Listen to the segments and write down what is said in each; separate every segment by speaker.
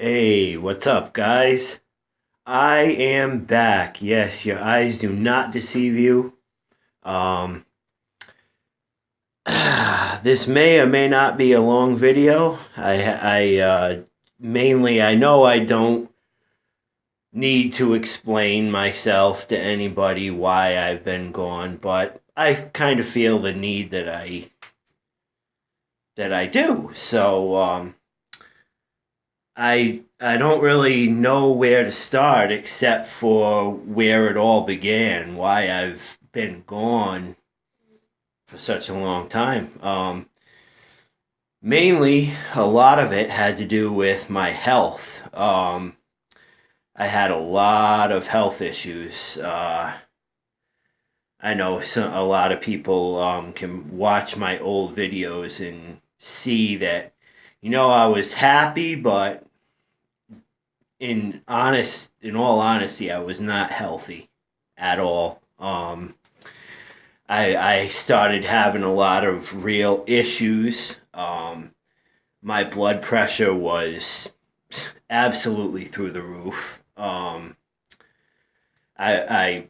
Speaker 1: Hey, what's up, guys? I am back. Yes, your eyes do not deceive you. Um, this may or may not be a long video. Mainly, I know I don't need to explain myself to anybody why I've been gone, but I kind of feel the need that I do. I don't really know where to start except for where it all began, why I've been gone for such a long time. Mainly, a lot of it had to do with my health. I had a lot of health issues. I know a lot of people can watch my old videos and see that, I was happy, but in all honesty, I was not healthy at all. I started having a lot of real issues. My blood pressure was absolutely through the roof. I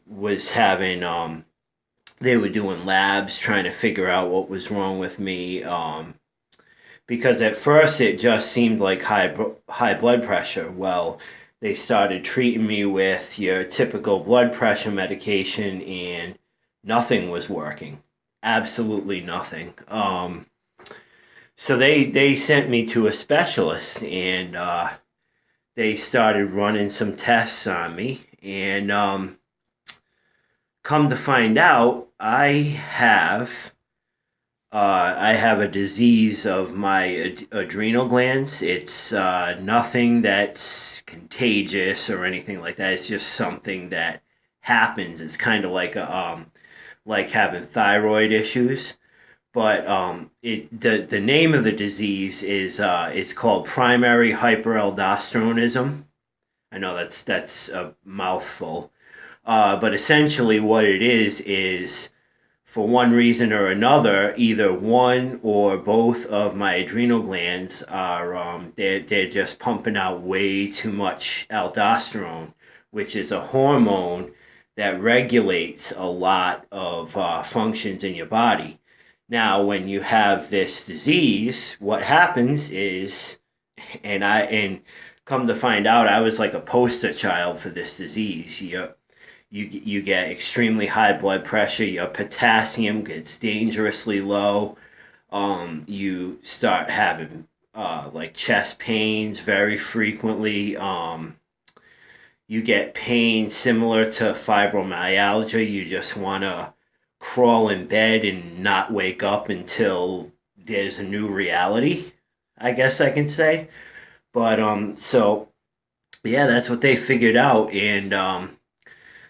Speaker 1: was having they were doing labs trying to figure out what was wrong with me. Because at first it just seemed like high blood pressure. Well, they started treating me with your typical blood pressure medication, and nothing was working. Absolutely nothing. So they sent me to a specialist, and they started running some tests on me, and come to find out, I have a disease of my adrenal glands. It's nothing that's contagious or anything like that. It's just something that happens. It's kind of like having thyroid issues. But the name of the disease is it's called primary hyperaldosteronism. I know that's a mouthful, but essentially what it is for one reason or another, either one or both of my adrenal glands are they're just pumping out way too much aldosterone, which is a hormone that regulates a lot of functions in your body. Now, when you have this disease, what happens is, and come to find out, I was like a poster child for this disease. You get extremely high blood pressure. Your potassium gets dangerously low. You start having like chest pains very frequently. You get pain similar to fibromyalgia. You just want to crawl in bed and not wake up until there's a new reality, I guess I can say. But so yeah, that's what they figured out, and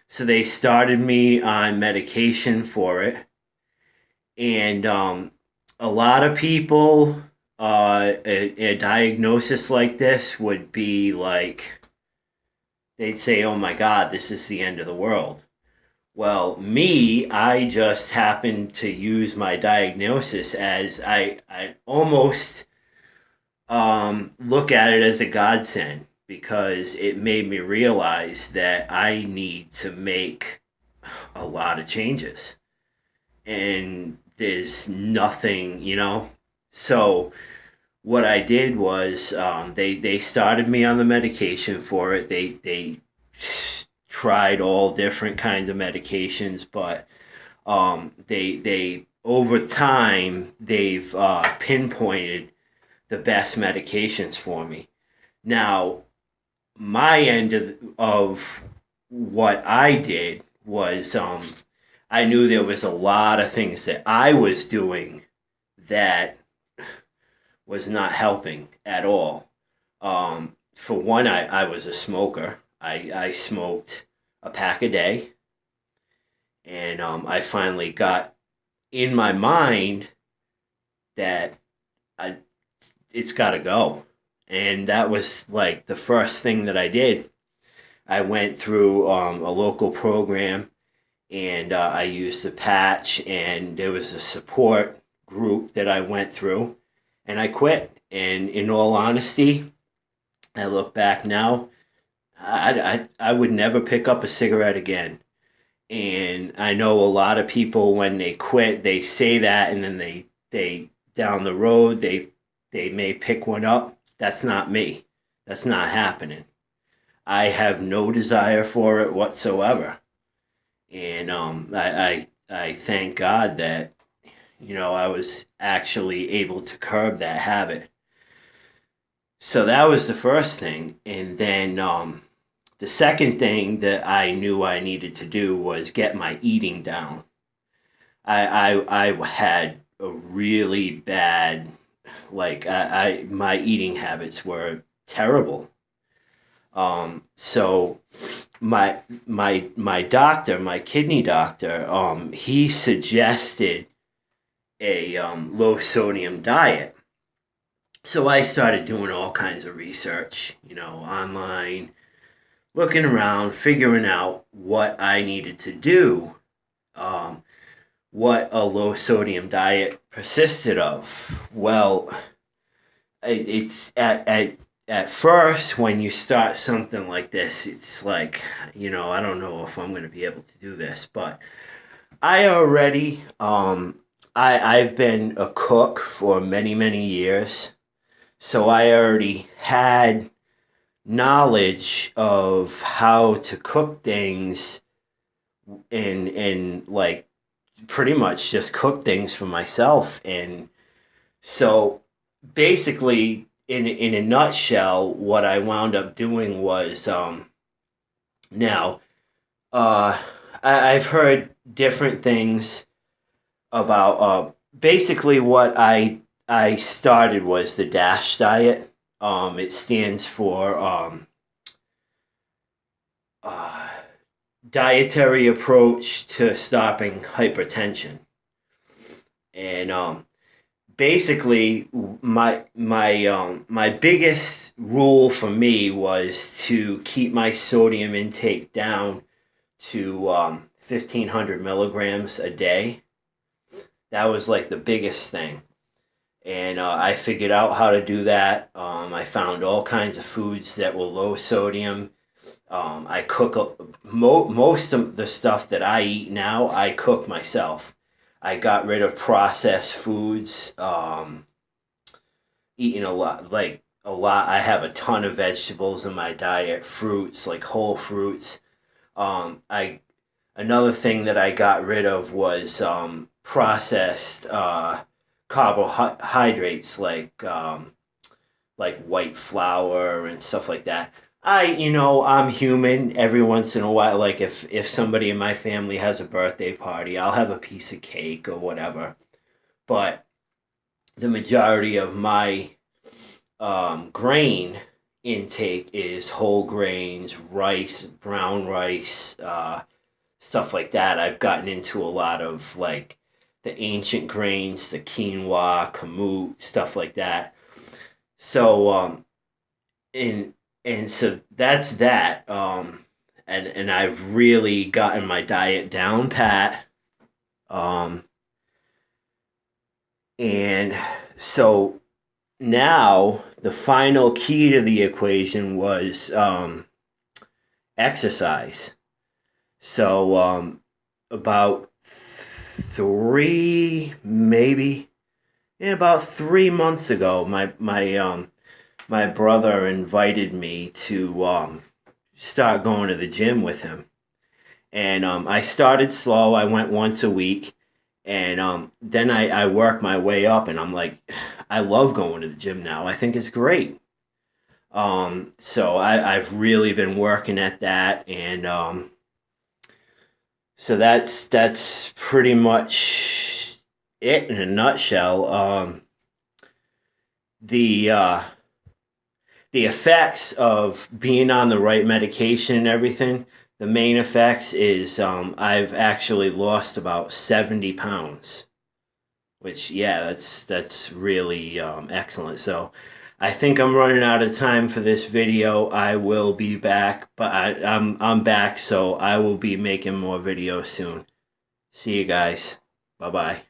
Speaker 1: so they started me on medication for it, and a lot of people, a diagnosis like this would be like they'd say, "Oh my God, this is the end of the world." Well, me, I just happened to use my diagnosis as I almost look at it as a godsend because it made me realize that I need to make a lot of changes. And there's nothing, So what I did was they started me on the medication for it. They tried all different kinds of medications, but they over time they've pinpointed the best medications for me. Now, my end of what I did was I knew there was a lot of things that I was doing that was not helping at all. For one, I was a smoker. I smoked a pack a day, and I finally got in my mind that I, it's got to go. And that was like the first thing that I did. I went through a local program, and I used the patch, and there was a support group that I went through, and I quit. And in all honesty, I look back now, I would never pick up a cigarette again. And I know a lot of people when they quit, they say that, and then they down the road they may pick one up. That's not me. That's not happening. I have no desire for it whatsoever. And I thank God that I was actually able to curb that habit. So that was the first thing, and then the second thing that I knew I needed to do was get my eating down. I had a really bad, like my eating habits were terrible. So my doctor, my kidney doctor, he suggested a low sodium diet. So I started doing all kinds of research, online, looking around, figuring out what I needed to do, um, what a low sodium diet persisted of. Well, it's at first when you start something like this, it's like, I don't know if I'm going to be able to do this, but I already, I've been a cook for many, many years. So I already had knowledge of how to cook things and like pretty much just cook things for myself. And so basically in a nutshell, what I wound up doing was now I've heard different things about basically what I started was the DASH diet. It stands for uh, dietary approach to stopping hypertension, and basically my biggest rule for me was to keep my sodium intake down to 1,500 milligrams a day. That was like the biggest thing. And I figured out how to do that. I found all kinds of foods that were low sodium. I cook most of the stuff that I eat now. I cook myself. I got rid of processed foods. Eating a lot, like a lot. I have a ton of vegetables in my diet, fruits like whole fruits. I Another thing that I got rid of was processed carbohydrates like white flour and stuff like that. I'm human. Every once in a while, like if somebody in my family has a birthday party, I'll have a piece of cake or whatever. But the majority of my grain intake is whole grains, rice, brown rice, stuff like that. I've gotten into a lot of like the ancient grains, the quinoa, kamut, stuff like that. So and so that's that. And I've really gotten my diet down pat. Um, and so now the final key to the equation was exercise. So about three, maybe, yeah, about 3 months ago, my brother invited me to start going to the gym with him, and I started slow. I went once a week, and then I worked my way up, and I'm like, I love going to the gym now. I think it's great. So I've really been working at that, and so that's pretty much it in a nutshell. The the effects of being on the right medication and everything. The main effects is I've actually lost about 70 pounds, which yeah, that's really excellent. So I think I'm running out of time for this video. I will be back, but I'm back, so I will be making more videos soon. See you guys. Bye bye.